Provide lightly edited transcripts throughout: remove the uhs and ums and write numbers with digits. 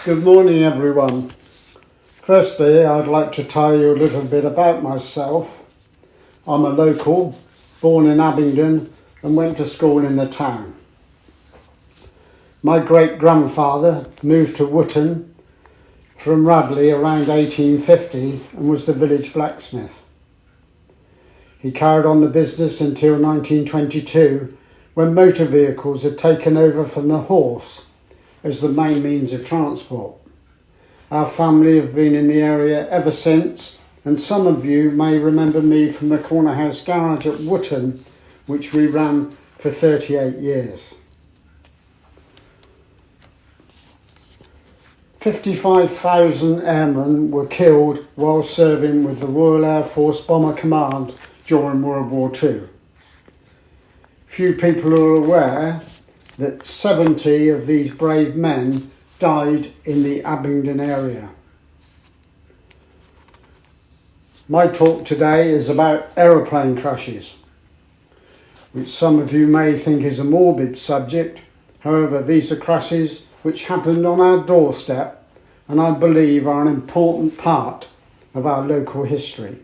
Good morning everyone. Firstly, I'd like to tell you a little bit about myself. I'm a local, born in Abingdon and went to school in the town. My great-grandfather moved to Wootton from Radley around 1850 and was the village blacksmith. He carried on the business until 1922 when motor vehicles had taken over from the horse as the main means of transport. Our family have been in the area ever since, and some of you may remember me from the corner house garage at Wootton, which we ran for 38 years. 55,000 airmen were killed while serving with the Royal Air Force Bomber Command during World War II. Few people are aware that 70 of these brave men died in the Abingdon area. My talk today is about aeroplane crashes, which some of you may think is a morbid subject. However, these are crashes which happened on our doorstep and I believe are an important part of our local history.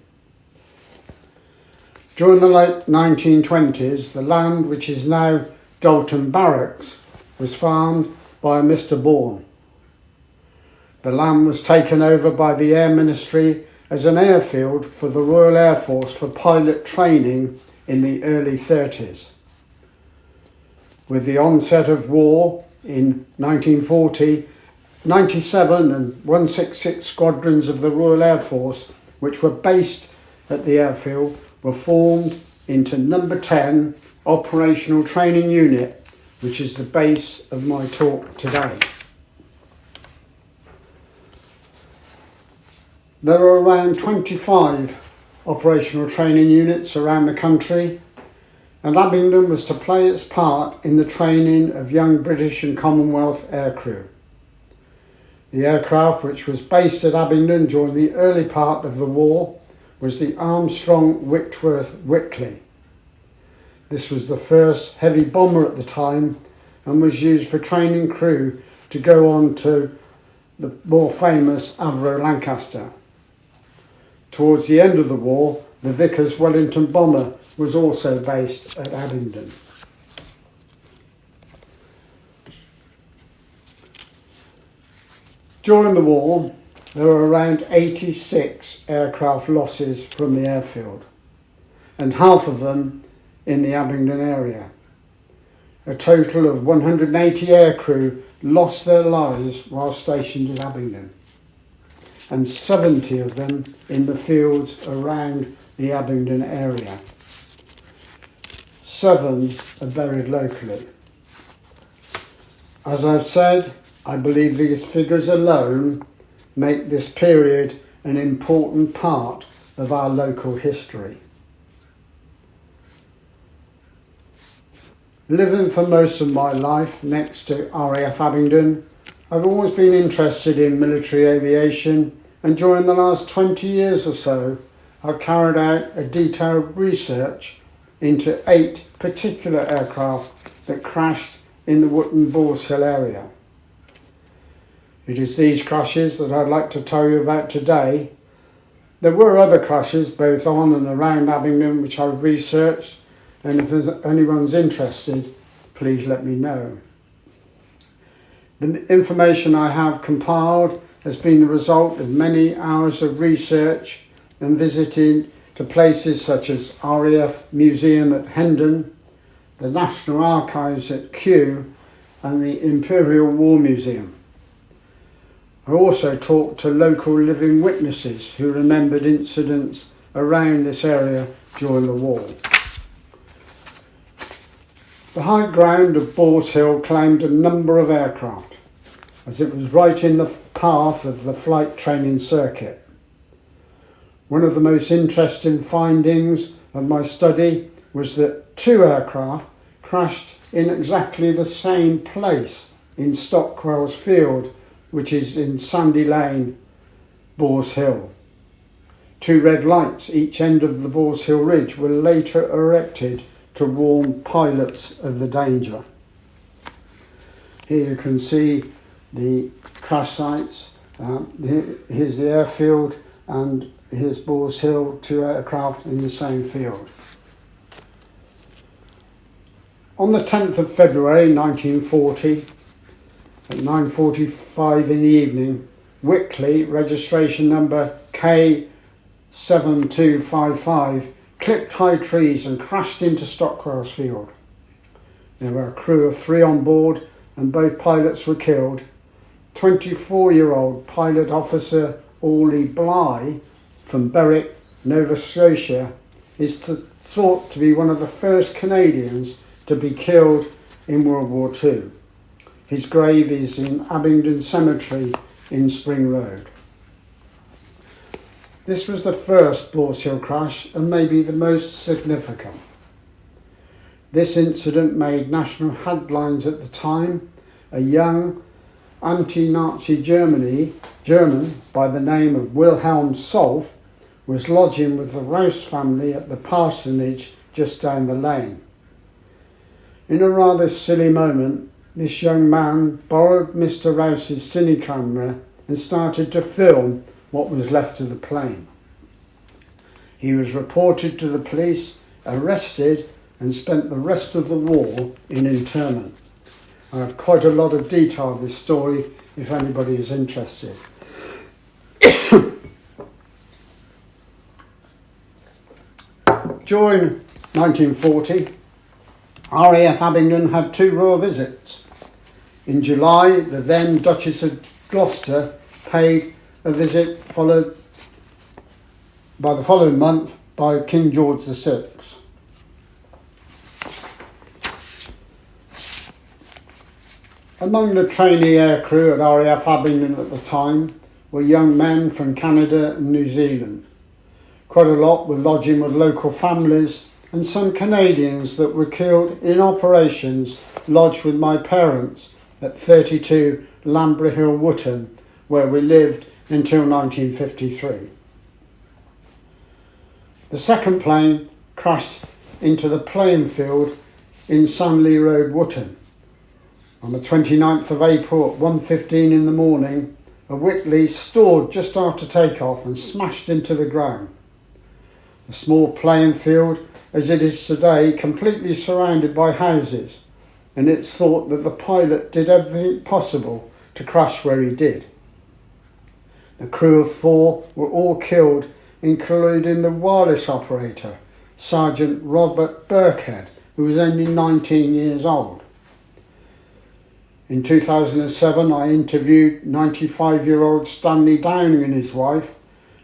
During the late 1920s, the land which is now Dalton Barracks was farmed by Mr. Bourne. The land was taken over by the Air Ministry as an airfield for the Royal Air Force for pilot training in the early 30s. With the onset of war in 1940, 97 and 166 squadrons of the Royal Air Force, which were based at the airfield, were formed into number 10 Operational Training Unit, which is the base of my talk today. There are around 25 operational training units around the country, and Abingdon was to play its part in the training of young British and Commonwealth aircrew. The aircraft which was based at Abingdon during the early part of the war was the Armstrong Whitworth Whitley. This was the first heavy bomber at the time and was used for training crew to go on to the more famous Avro Lancaster. Towards the end of the war, the Vickers Wellington bomber was also based at Abingdon. During the war, there were around 86 aircraft losses from the airfield, and half of them in the Abingdon area. A total of 180 aircrew lost their lives while stationed in Abingdon, and 70 of them in the fields around the Abingdon area. 7 are buried locally. As I've said, I believe these figures alone make this period an important part of our local history. Living for most of my life next to RAF Abingdon, I've always been interested in military aviation, and during the last 20 years or so, I've carried out a detailed research into 8 particular aircraft that crashed in the Wootton Boars Hill area. It is these crashes that I'd like to tell you about today. There were other crashes both on and around Abingdon which I've researched, and if anyone's interested, please let me know. The information I have compiled has been the result of many hours of research and visiting to places such as RAF Museum at Hendon, the National Archives at Kew and the Imperial War Museum. I also talked to local living witnesses who remembered incidents around this area during the war. The high ground of Boars Hill claimed a number of aircraft, as it was right in the path of the flight training circuit. One of the most interesting findings of my study was that 2 aircraft crashed in exactly the same place in Stockwell's Field, which is in Sandy Lane, Boars Hill. 2 red lights each end of the Boars Hill Ridge were later erected to warn pilots of the danger. Here you can see the crash sites. Here's the airfield, and here's Boars Hill, 2 aircraft in the same field. On the 10th of February 1940, at 9:45 in the evening, Whitley, registration number K7255, clipped high trees and crashed into Stockwell's Field. There were a crew of 3 on board, and both pilots were killed. 24-year-old pilot officer Orley Bly from Berwick, Nova Scotia, is thought to be one of the first Canadians to be killed in World War II. His grave is in Abingdon Cemetery in Spring Road. This was the first Boars Hill crash and maybe the most significant. This incident made national headlines at the time. A young anti-Nazi German by the name of Wilhelm Solf was lodging with the Rouse family at the parsonage just down the lane. In a rather silly moment, this young man borrowed Mr. Rouse's cine camera and started to film what was left of the plane. He was reported to the police, arrested, and spent the rest of the war in internment. I have quite a lot of detail of this story if anybody is interested. During 1940, RAF Abingdon had 2 royal visits. In July, the then Duchess of Gloucester paid a visit, followed by the following month by King George VI. Among the trainee aircrew at RAF Abingdon at the time were young men from Canada and New Zealand. Quite a lot were lodging with local families, and some Canadians that were killed in operations lodged with my parents at 32 Lambra Hill, Wootton, where we lived until 1953. The second plane crashed into the playing field in Sunley Road, Wootton. On the 29th of April at 1:15 in the morning, a Whitley stalled just after takeoff and smashed into the ground. A small playing field, as it is today, completely surrounded by houses, and it's thought that the pilot did everything possible to crash where he did. The crew of 4 were all killed, including the wireless operator, Sergeant Robert Burkhead, who was only 19 years old. In 2007, I interviewed 95-year-old Stanley Downing and his wife,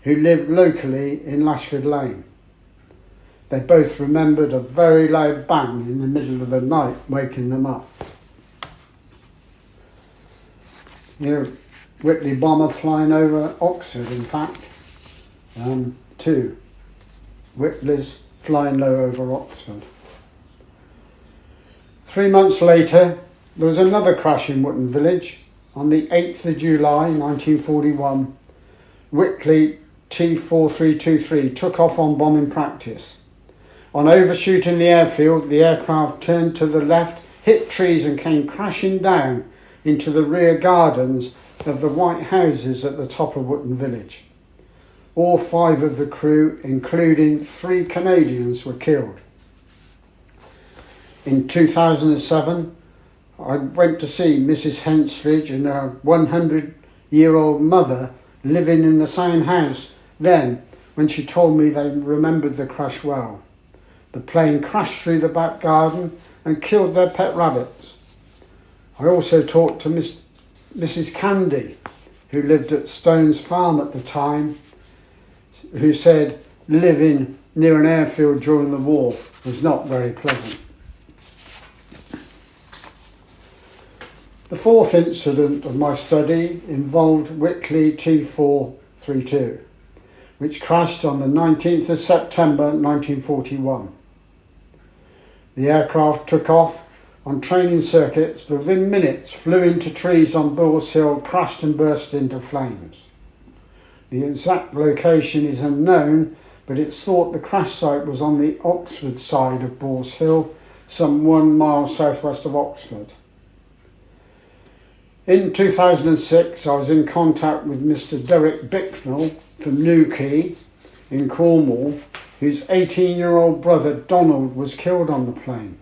who lived locally in Lashford Lane. They both remembered a very loud bang in the middle of the night, waking them up. Here, Whitley bomber flying over Oxford, in fact. 2 Whitleys flying low over Oxford. 3 months later, there was another crash in Wootton Village. On the 8th of July 1941, Whitley T-4323 took off on bombing practice. On overshooting the airfield, the aircraft turned to the left, hit trees and came crashing down into the rear gardens of the white houses at the top of Wootton Village. All 5 of the crew, including 3 Canadians, were killed. In 2007, I went to see Mrs. Henstridge and her 100-year-old mother living in the same house then, when she told me they remembered the crash well. The plane crashed through the back garden and killed their pet rabbits. I also talked to Mrs. Candy, who lived at Stones Farm at the time, who said living near an airfield during the war was not very pleasant. The 4th incident of my study involved Whitley T-432, which crashed on the 19th of September 1941. The aircraft took off on training circuits, but within minutes flew into trees on Boars Hill, crashed and burst into flames. The exact location is unknown, but it's thought the crash site was on the Oxford side of Boars Hill, some 1 mile southwest of Oxford. In 2006, I was in contact with Mr. Derek Bicknell from Newquay in Cornwall, whose 18-year-old brother Donald was killed on the plane.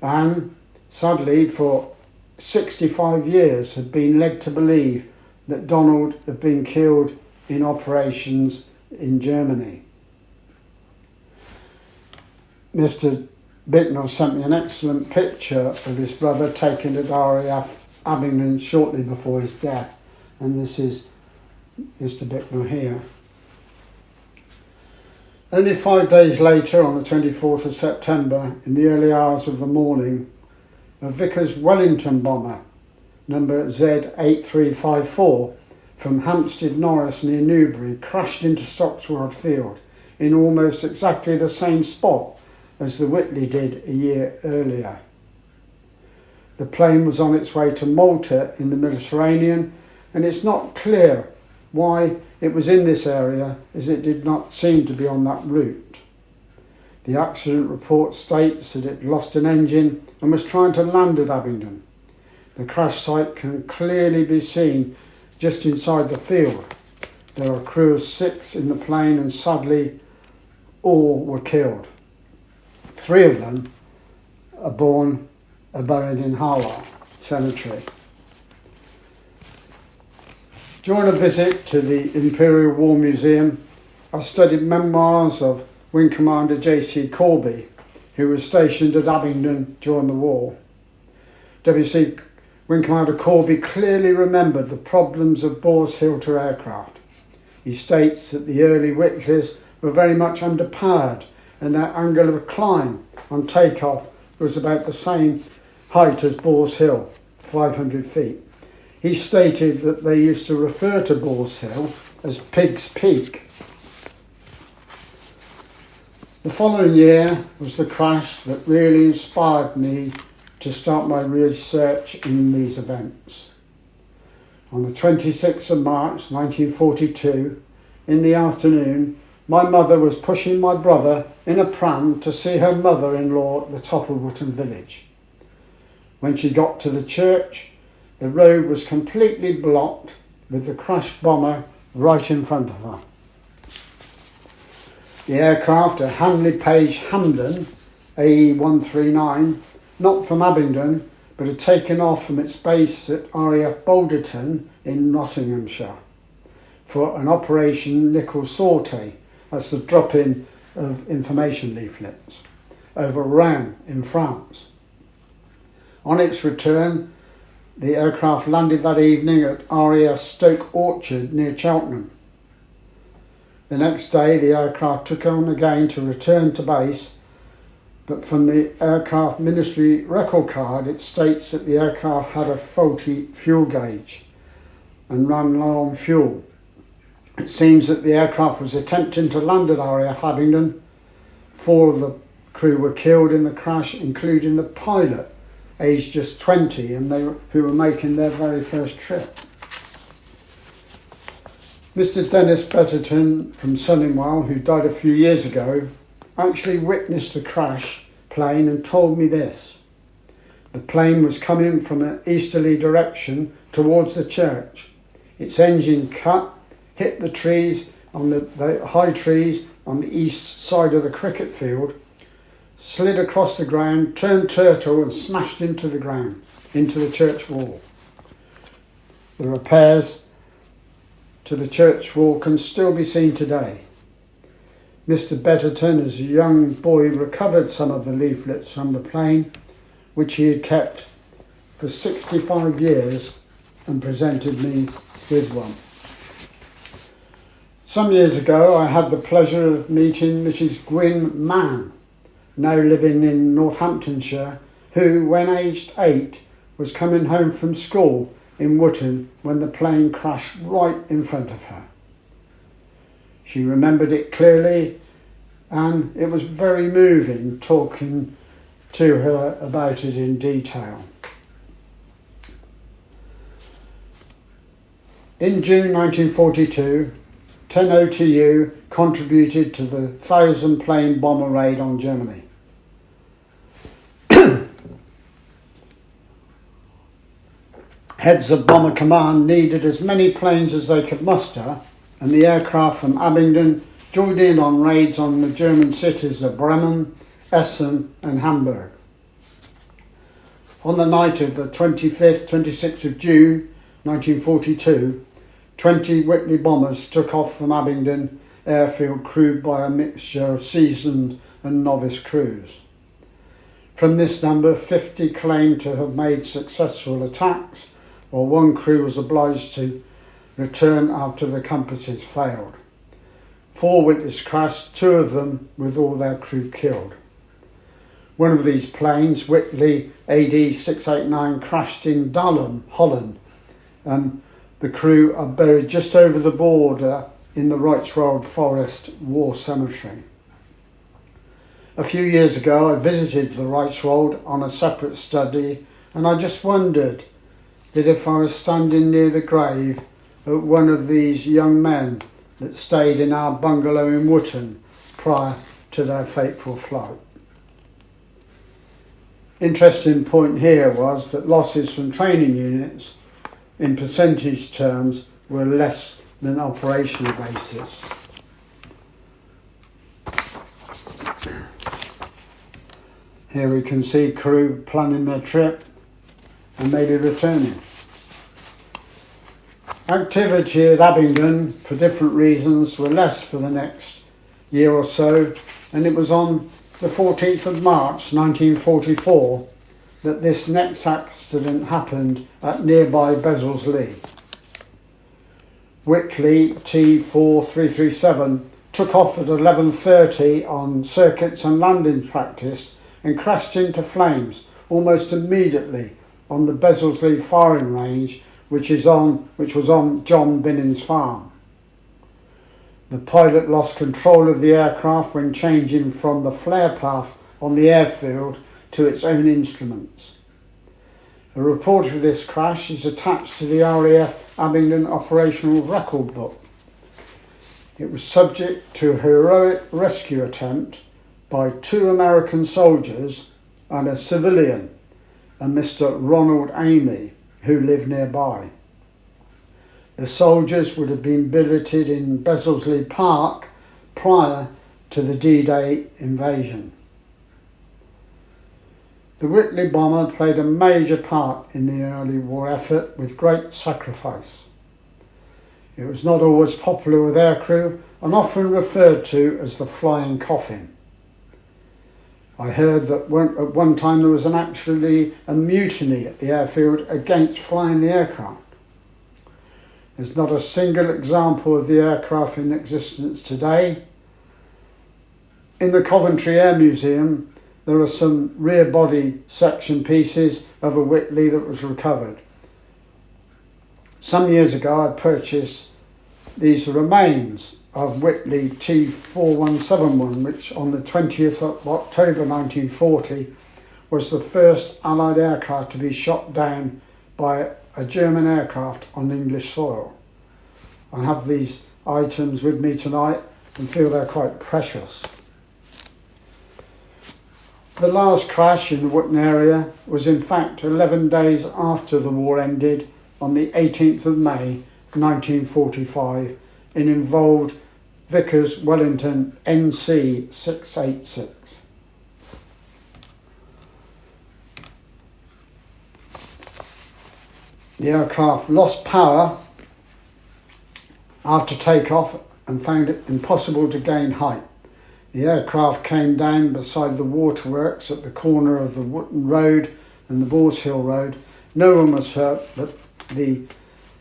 And sadly, for 65 years had been led to believe that Donald had been killed in operations in Germany. Mr. Bicknell sent me an excellent picture of his brother taken at RAF Abingdon shortly before his death, and this is Mr. Bicknell here. Only 5 days later, on the 24th of September, in the early hours of the morning, a Vickers Wellington bomber, number Z8354, from Hampstead Norris near Newbury, crashed into Stocksword Field in almost exactly the same spot as the Whitley did a year earlier. The plane was on its way to Malta in the Mediterranean, and it's not clear why it was in this area, as it did not seem to be on that route. The accident report states that it lost an engine and was trying to land at Abingdon. The crash site can clearly be seen just inside the field. There are a crew of 6 in the plane, and sadly all were killed. 3 of them are buried in Harlow Cemetery. During a visit to the Imperial War Museum, I studied memoirs of Wing Commander J.C. Corby, who was stationed at Abingdon during the war. W.C. Wing Commander Corby clearly remembered the problems of Boars Hill to aircraft. He states that the early Whitleys were very much underpowered, and their angle of climb on takeoff was about the same height as Boars Hill, 500 feet. He stated that they used to refer to Boars Hill as Pig's Peak. The following year was the crash that really inspired me to start my research in these events. On the 26th of March 1942, in the afternoon, my mother was pushing my brother in a pram to see her mother-in-law at the top of Wootton Village. When she got to the church, the road was completely blocked with the crashed bomber right in front of her. The aircraft, a Handley Page Hampden AE-139, not from Abingdon, but had taken off from its base at RAF Boulderton in Nottinghamshire for an Operation Nickel Sortie, that's the drop-in of information leaflets, over Rouen in France. On its return, the aircraft landed that evening at RAF Stoke Orchard near Cheltenham. The next day, the aircraft took on again to return to base, but from the aircraft ministry record card, it states that the aircraft had a faulty fuel gauge and ran low on fuel. It seems that the aircraft was attempting to land at RAF Abingdon. 4 of the crew were killed in the crash, including the pilot, aged just 20, and who were making their very first trip. Mr. Dennis Betterton from Sunningwell, who died a few years ago, actually witnessed the crash plane and told me this. The plane was coming from an easterly direction towards the church. Its engine cut, hit the trees on the high trees on the east side of the cricket field, slid across the ground, turned turtle and smashed into the ground, into the church wall. The repairs to the church wall can still be seen today. Mr. Betterton, as a young boy, recovered some of the leaflets from the plane, which he had kept for 65 years, and presented me with one. Some years ago, I had the pleasure of meeting Mrs. Gwyn Mann, now living in Northamptonshire, who, when aged 8, was coming home from school in Wootton when the plane crashed right in front of her. She remembered it clearly, and it was very moving talking to her about it in detail. In June 1942, 10 O.T.U contributed to the 1,000-plane bomber raid on Germany. Heads of Bomber Command needed as many planes as they could muster, and the aircraft from Abingdon joined in on raids on the German cities of Bremen, Essen and Hamburg. On the night of the 25th, 26th of June 1942, 20 Whitley bombers took off from Abingdon airfield, crewed by a mixture of seasoned and novice crews. From this number, 50 claimed to have made successful attacks, while one crew was obliged to return after the compasses failed. 4 Whitleys crashed, 2 of them with all their crew killed. One of these planes, Whitley AD 689, crashed in Dalton, Holland, and the crew are buried just over the border in the Reichswald Forest War Cemetery. A few years ago I visited the Reichswald on a separate study, and I just wondered that if I was standing near the grave of one of these young men that stayed in our bungalow in Wootton prior to their fateful flight. Interesting point here was that losses from training units in percentage terms were less than operational basis. Here we can see crew planning their trip and maybe returning. Activity at Abingdon, for different reasons, were less for the next year or so, and it was on the 14th of March 1944 that this next accident happened at nearby Bezelsley. Whitley T4337 took off at 11:30 on circuits and landing practice and crashed into flames almost immediately on the Bezelsley firing range, which was on John Binning's farm. The pilot lost control of the aircraft when changing from the flare path on the airfield to its own instruments. A report of this crash is attached to the RAF Abingdon operational record book. It was subject to a heroic rescue attempt by 2 American soldiers and a civilian, a Mr. Ronald Amy, who lived nearby. The soldiers would have been billeted in Bezelsley Park prior to the D-Day invasion. The Whitley bomber played a major part in the early war effort with great sacrifice. It was not always popular with aircrew and often referred to as the flying coffin. I heard that at one time there was actually a mutiny at the airfield against flying the aircraft. There's not a single example of the aircraft in existence today. In the Coventry Air Museum, there are some rear body section pieces of a Whitley that was recovered. Some years ago I purchased these remains of Whitley T4171, which on the 20th of October 1940 was the first Allied aircraft to be shot down by a German aircraft on English soil. I have these items with me tonight and feel they're quite precious. The last crash in the Wootton area was in fact 11 days after the war ended, on the 18th of May 1945, and involved Vickers Wellington NC 686. The aircraft lost power after takeoff and found it impossible to gain height. The aircraft came down beside the waterworks at the corner of the Wootton Road and the Boars Hill Road. No one was hurt, but the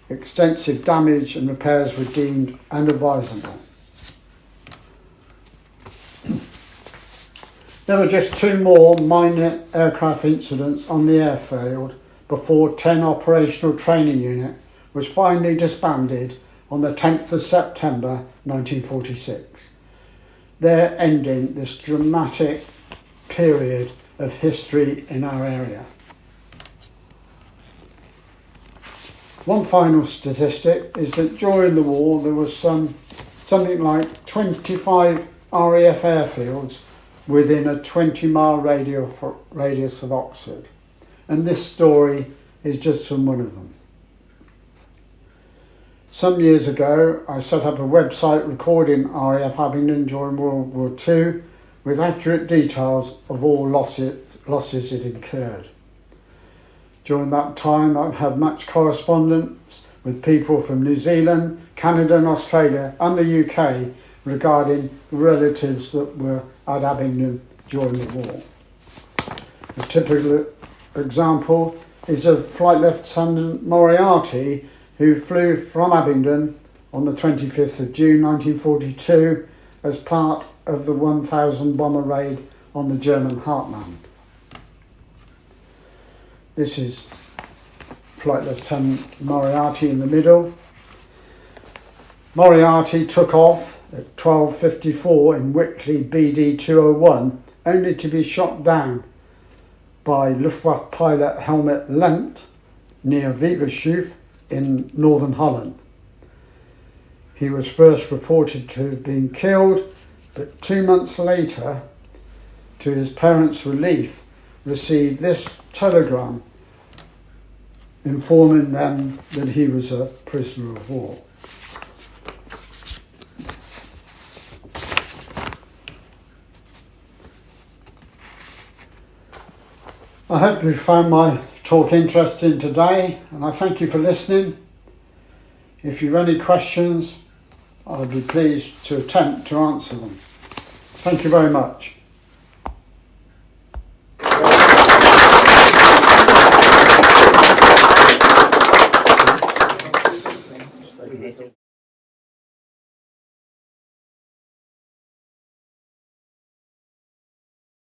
extensive damage and repairs were deemed unadvisable. There were just 2 more minor aircraft incidents on the airfield before 10 operational training unit was finally disbanded on the 10th of September 1946. There ending this dramatic period of history in our area. One final statistic is that during the war there was something like 25 RAF airfields within a 20-mile radius of Oxford, and this story is just from one of them. Some years ago, I set up a website recording RAF Abingdon during World War II with accurate details of all losses it incurred. During that time, I've had much correspondence with people from New Zealand, Canada and Australia and the UK regarding relatives that were at Abingdon during the war. A typical example is of Flight Lieutenant Moriarty, who flew from Abingdon on the 25th of June 1942 as part of the 1000 bomber raid on the German heartland. This is Flight Lieutenant Moriarty in the middle. Moriarty took off at 12:54 in Whitley BD 201, only to be shot down by Luftwaffe pilot Helmut Lent near Wievershoef in northern Holland. He was first reported to have been killed, but 2 months later, to his parents' relief, received this telegram informing them that he was a prisoner of war. I hope you found my talk interesting today, and I thank you for listening. If you have any questions, I'll be pleased to attempt to answer them. Thank you very much.